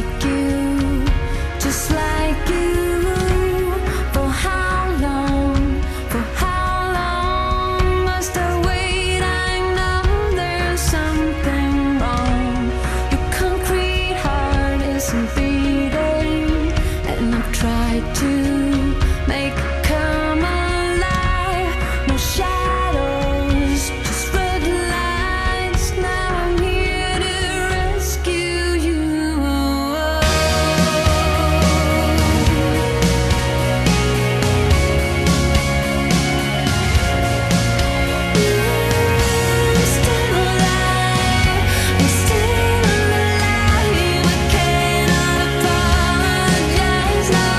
like you, just like you. For how long, for how long must I wait? I know there's something wrong. Your concrete heart isn't beating, and I've tried to make it come alive. No shadows, just red lights. Now I'm here to rescue you. I'm still alive, I'm still alive. I cannot apologize, no.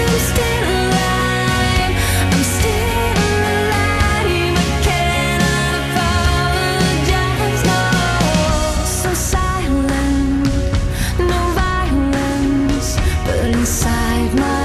I'm still alive, I'm still alive. I cannot apologize, no. So silent, no violence, but inside my